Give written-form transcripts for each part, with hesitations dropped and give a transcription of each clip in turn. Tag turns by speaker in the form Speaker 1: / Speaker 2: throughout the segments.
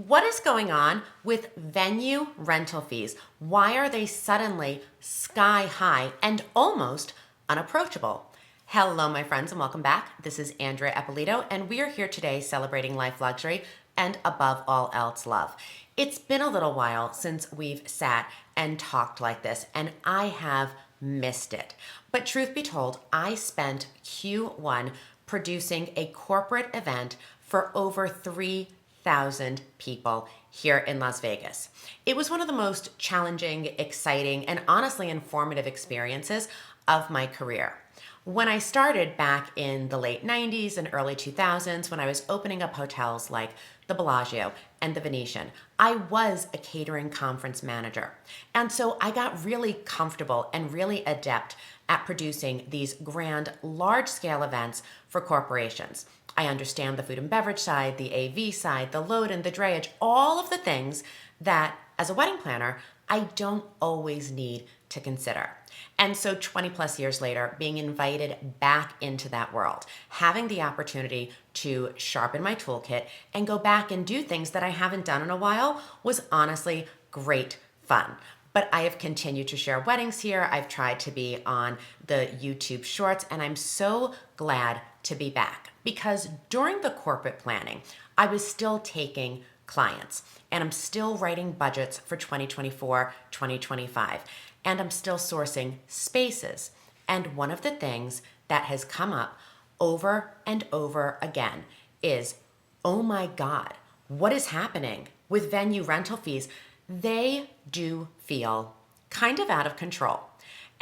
Speaker 1: What is going on with venue rental fees? Why are they suddenly sky high and almost unapproachable? Hello, my friends, and welcome back. This is Andrea Eppolito, and we are here today celebrating life luxury and above all else love. It's been a little while since we've sat and talked like this, and I have missed it. But truth be told, I spent Q1 producing a corporate event for over 3,000 people here in Las Vegas. It was one of the most challenging, exciting, and honestly informative experiences of my career. When I started back in the late 90s and early 2000s, when I was opening up hotels like the Bellagio and the Venetian, I was a catering conference manager. And so I got really comfortable and really adept at producing these grand, large-scale events for corporations. I understand the food and beverage side, the AV side, the load and the drayage, all of the things that, as a wedding planner, I don't always need to consider. And so 20 plus years later, being invited back into that world, having the opportunity to sharpen my toolkit and go back and do things that I haven't done in a while was honestly great fun. But I have continued to share weddings here. I've tried to be on the YouTube shorts, and I'm so glad to be back because during the corporate planning, I was still taking clients and I'm still writing budgets for 2024, 2025, and I'm still sourcing spaces. And one of the things that has come up over and over again is, oh my God, what is happening with venue rental fees? They do feel kind of out of control.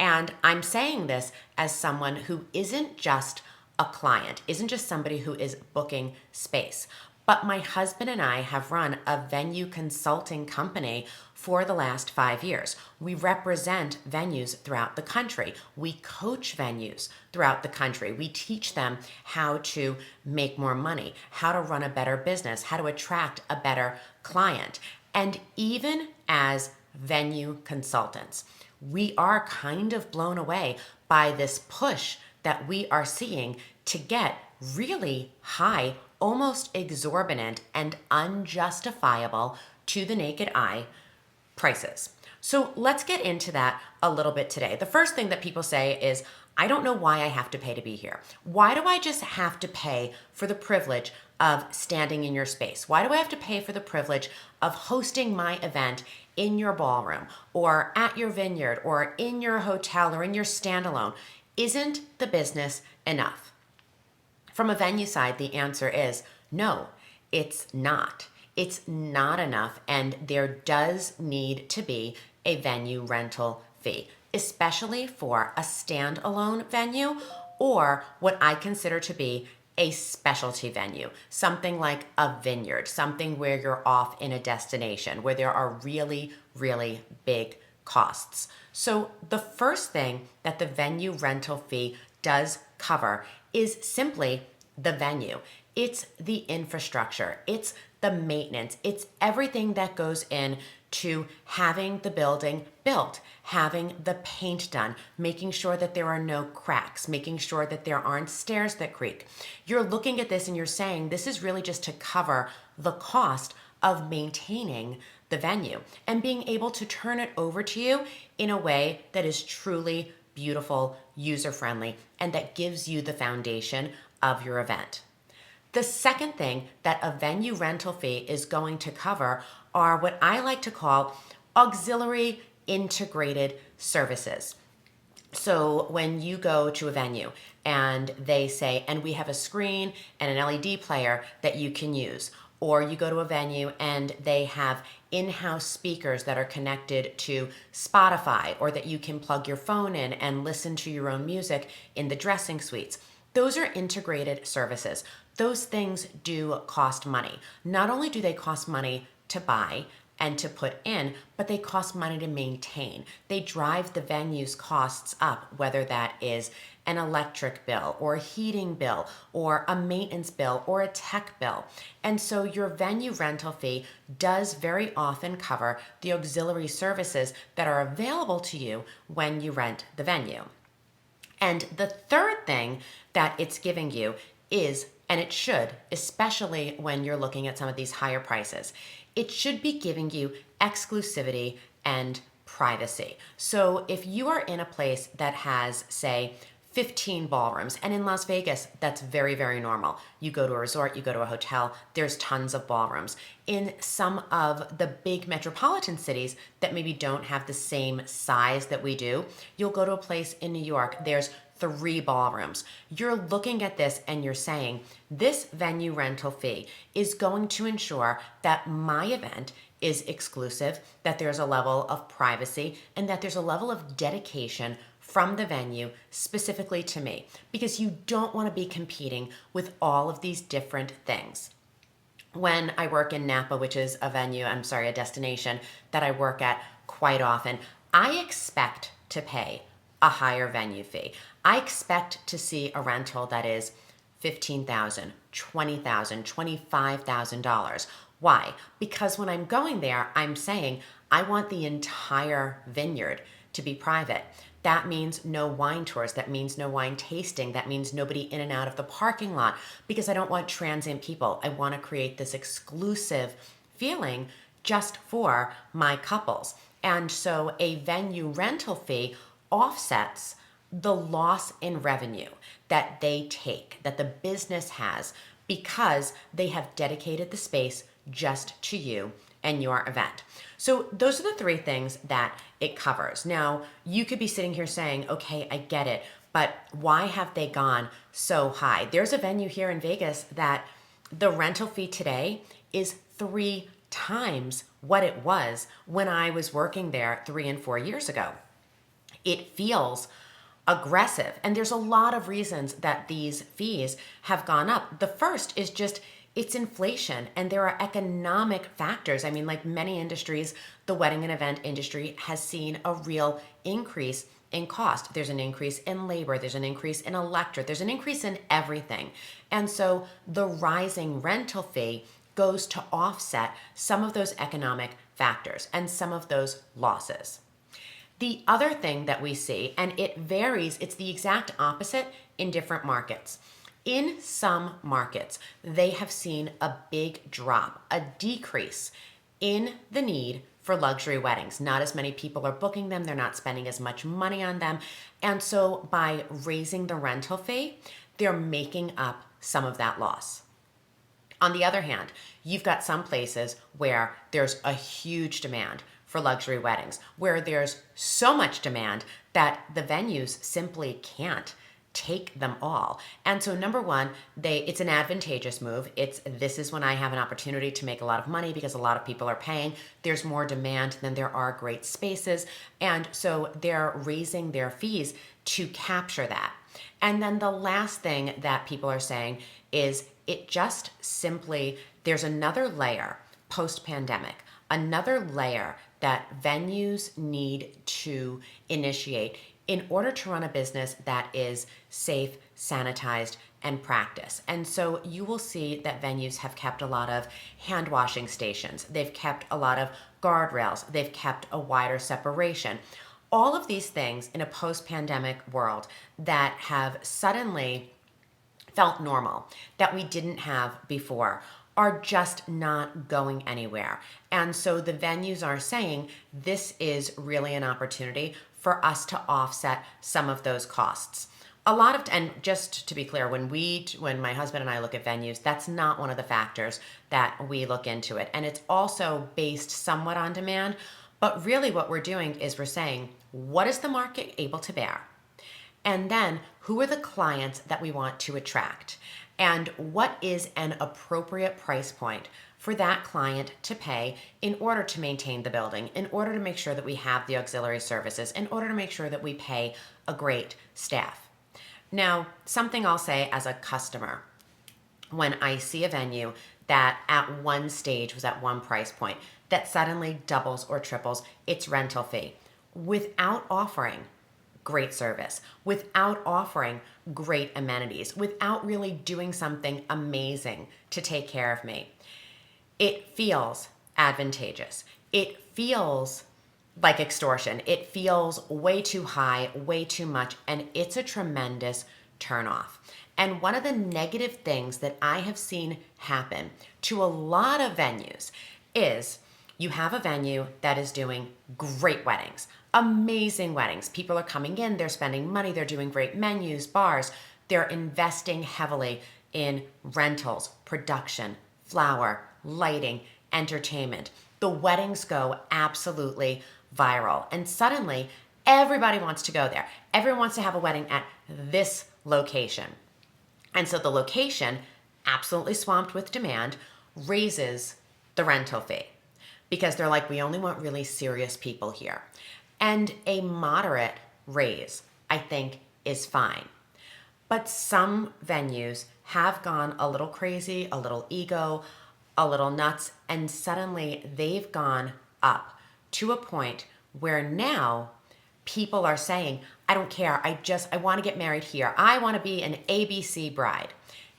Speaker 1: And I'm saying this as someone who isn't just a client, isn't just somebody who is booking space. But my husband and I have run a venue consulting company for the last 5 years. We represent venues throughout the country. We coach venues throughout the country. We teach them how to make more money, how to run a better business, how to attract a better client. And even as venue consultants, we are kind of blown away by this push that we are seeing to get really high, almost exorbitant and unjustifiable to the naked eye prices. So let's get into that a little bit today. The first thing that people say is, I don't know why I have to pay to be here. Why do I just have to pay for the privilege of standing in your space? Why do I have to pay for the privilege of hosting my event in your ballroom or at your vineyard or in your hotel or in your standalone? Isn't the business enough? From a venue side, the answer is no, it's not. It's not enough, and there does need to be a venue rental fee, especially for a standalone venue or what I consider to be a specialty venue, something like a vineyard, something where you're off in a destination, where there are really, really big costs. So the first thing that the venue rental fee does cover is simply the venue. It's the infrastructure. It's the maintenance. It's everything that goes in to having the building built, having the paint done, making sure that there are no cracks, making sure that there aren't stairs that creak. You're looking at this and you're saying this is really just to cover the cost of maintaining the venue and being able to turn it over to you in a way that is truly beautiful, user-friendly, and that gives you the foundation of your event. The second thing that a venue rental fee is going to cover are what I like to call auxiliary integrated services. So when you go to a venue and they say, and we have a screen and an LED player that you can use, or you go to a venue and they have in-house speakers that are connected to Spotify or that you can plug your phone in and listen to your own music in the dressing suites. Those are integrated services. Those things do cost money. Not only do they cost money to buy and to put in, but they cost money to maintain. They drive the venue's costs up, whether that is an electric bill or a heating bill or a maintenance bill or a tech bill. And so your venue rental fee does very often cover the auxiliary services that are available to you when you rent the venue. And the third thing that it's giving you is and it should, especially when you're looking at some of these higher prices, it should be giving you exclusivity and privacy. So if you are in a place that has, say, 15 ballrooms, and in Las Vegas, that's very, very normal. You go to a resort, you go to a hotel, there's tons of ballrooms. In some of the big metropolitan cities that maybe don't have the same size that we do, you'll go to a place in New York, there's 3 ballrooms. You're looking at this and you're saying, this venue rental fee is going to ensure that my event is exclusive, that there's a level of privacy, and that there's a level of dedication from the venue specifically to me, because you don't want to be competing with all of these different things. When I work in Napa, which is a destination that I work at quite often, I expect to pay a higher venue fee. I expect to see a rental that is $15,000, $20,000, $25,000. Why? Because when I'm going there, I'm saying I want the entire vineyard to be private. That means no wine tours. That means no wine tasting. That means nobody in and out of the parking lot, because I don't want transient people. I want to create this exclusive feeling just for my couples. And so a venue rental fee offsets the loss in revenue that they take, that the business has, because they have dedicated the space just to you and your event. So those are the 3 things that it covers. Now, you could be sitting here saying, okay, I get it, but why have they gone so high? There's a venue here in Vegas that the rental fee today is 3 times what it was when I was working there 3 and 4 years ago. It feels aggressive, and there's a lot of reasons that these fees have gone up. The first is just it's inflation, and there are economic factors. I mean, like many industries, the wedding and event industry has seen a real increase in cost. There's an increase in labor, there's an increase in electric, there's an increase in everything. And so the rising rental fee goes to offset some of those economic factors and some of those losses. The other thing that we see, and it varies, it's the exact opposite in different markets. In some markets, they have seen a big drop, a decrease in the need for luxury weddings. Not as many people are booking them, they're not spending as much money on them. And so by raising the rental fee, they're making up some of that loss. On the other hand, you've got some places where there's a huge demand for luxury weddings, where there's so much demand that the venues simply can't take them all. And so number one, it's an advantageous move. This is when I have an opportunity to make a lot of money because a lot of people are paying. There's more demand than there are great spaces. And so they're raising their fees to capture that. And then the last thing that people are saying is it just simply, there's another layer post-pandemic, another layer that venues need to initiate in order to run a business that is safe, sanitized, and practiced. And so you will see that venues have kept a lot of hand washing stations. They've kept a lot of guardrails. They've kept a wider separation. All of these things in a post-pandemic world that have suddenly felt normal, that we didn't have before, are just not going anywhere. And so the venues are saying this is really an opportunity for us to offset some of those costs. And just to be clear, when my husband and I look at venues, that's not one of the factors that we look into it. And it's also based somewhat on demand, but really what we're doing is we're saying, what is the market able to bear? And then who are the clients that we want to attract? And what is an appropriate price point for that client to pay in order to maintain the building, in order to make sure that we have the auxiliary services, in order to make sure that we pay a great staff. Now, something I'll say as a customer, when I see a venue that at one stage was at one price point, that suddenly doubles or triples its rental fee without offering great service, without offering great amenities, without really doing something amazing to take care of me, it feels advantageous. It feels like extortion. It feels way too high, way too much, and it's a tremendous turnoff. And one of the negative things that I have seen happen to a lot of venues is you have a venue that is doing great weddings, amazing weddings. People are coming in, they're spending money, they're doing great menus, bars, they're investing heavily in rentals, production, flower, lighting, entertainment. The weddings go absolutely viral. And suddenly, everybody wants to go there. Everyone wants to have a wedding at this location. And so the location, absolutely swamped with demand, raises the rental fee because they're like, we only want really serious people here. And a moderate raise, I think, is fine. But some venues have gone a little crazy, a little ego, a little nuts, and suddenly they've gone up to a point where now people are saying, I don't care, I want to get married here. I want to be an ABC bride.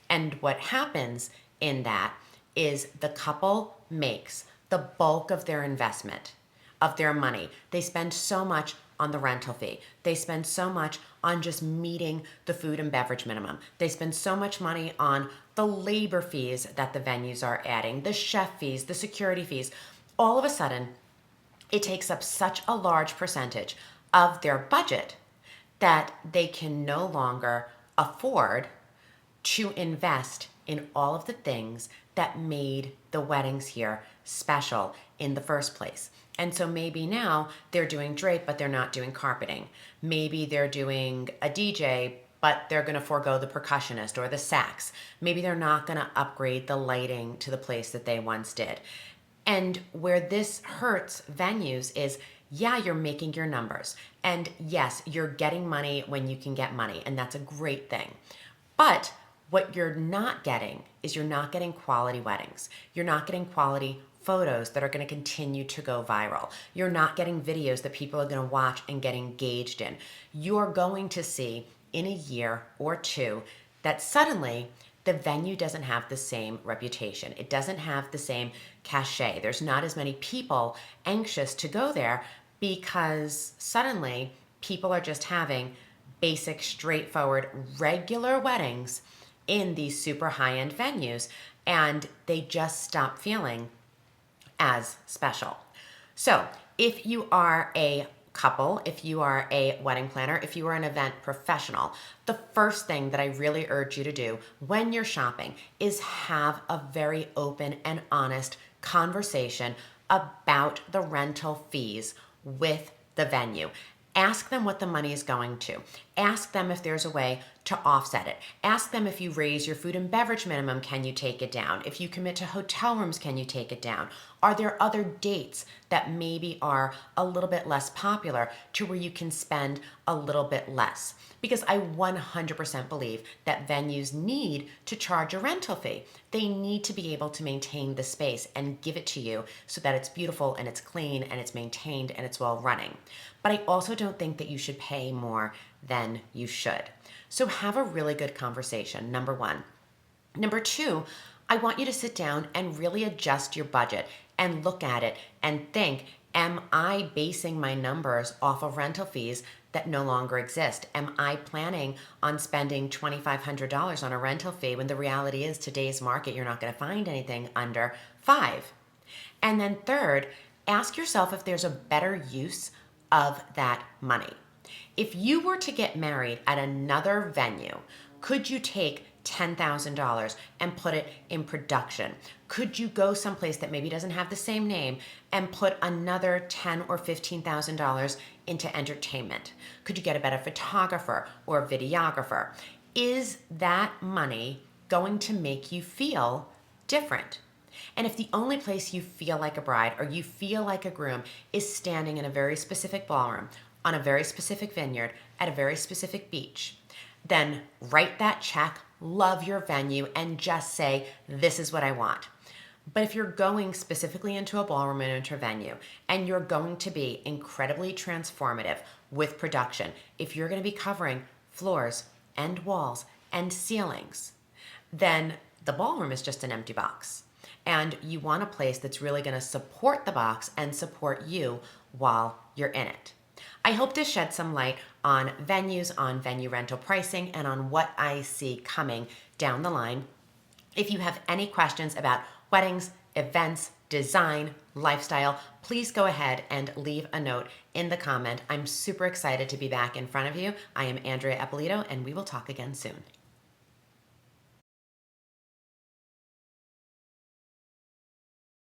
Speaker 1: And what happens in that is the couple makes the bulk of their investment, of their money. They spend so much on the rental fee. They spend so much on just meeting the food and beverage minimum. They spend so much money on the labor fees that the venues are adding, the chef fees, the security fees. All of a sudden, it takes up such a large percentage of their budget that they can no longer afford to invest in all of the things that made the weddings here special in the first place. And so maybe now they're doing drape, but they're not doing carpeting. Maybe they're doing a DJ, but they're going to forego the percussionist or the sax. Maybe they're not going to upgrade the lighting to the place that they once did. And where this hurts venues is, yeah, you're making your numbers. And yes, you're getting money when you can get money. And that's a great thing. But what you're not getting is you're not getting quality weddings. You're not getting quality photos that are going to continue to go viral. You're not getting videos that people are going to watch and get engaged in. You're going to see in a year or two that suddenly the venue doesn't have the same reputation. It doesn't have the same cachet. There's not as many people anxious to go there because suddenly people are just having basic, straightforward, regular weddings in these super high-end venues, and they just stop feeling as special. So if you are a couple, if you are a wedding planner, if you are an event professional, the first thing that I really urge you to do when you're shopping is have a very open and honest conversation about the rental fees with the venue. Ask them what the money is going to. Ask them if there's a way to offset it. Ask them if you raise your food and beverage minimum, can you take it down? If you commit to hotel rooms, can you take it down? Are there other dates that maybe are a little bit less popular to where you can spend a little bit less? Because I 100% believe that venues need to charge a rental fee. They need to be able to maintain the space and give it to you so that it's beautiful and it's clean and it's maintained and it's well running. But I also don't think that you should pay more than you should. So have a really good conversation, number one. Number two, I want you to sit down and really adjust your budget and look at it and think, am I basing my numbers off of rental fees that no longer exist? Am I planning on spending $2,500 on a rental fee when the reality is today's market, you're not going to find anything under $5,000? And then third, ask yourself if there's a better use of that money. If you were to get married at another venue, could you take $10,000 and put it in production? Could you go someplace that maybe doesn't have the same name and put another $10,000 or $15,000 into entertainment? Could you get a better photographer or videographer? Is that money going to make you feel different? And if the only place you feel like a bride or you feel like a groom is standing in a very specific ballroom, on a very specific vineyard, at a very specific beach, then write that check, love your venue, and just say, this is what I want. But if you're going specifically into a ballroom and into a venue, and you're going to be incredibly transformative with production, if you're going to be covering floors and walls and ceilings, then the ballroom is just an empty box. And you want a place that's really going to support the box and support you while you're in it. I hope this shed some light on venues, on venue rental pricing, and on what I see coming down the line. If you have any questions about weddings, events, design, lifestyle, please go ahead and leave a note in the comment. I'm super excited to be back in front of you. I am Andrea Eppolito, and we will talk again soon.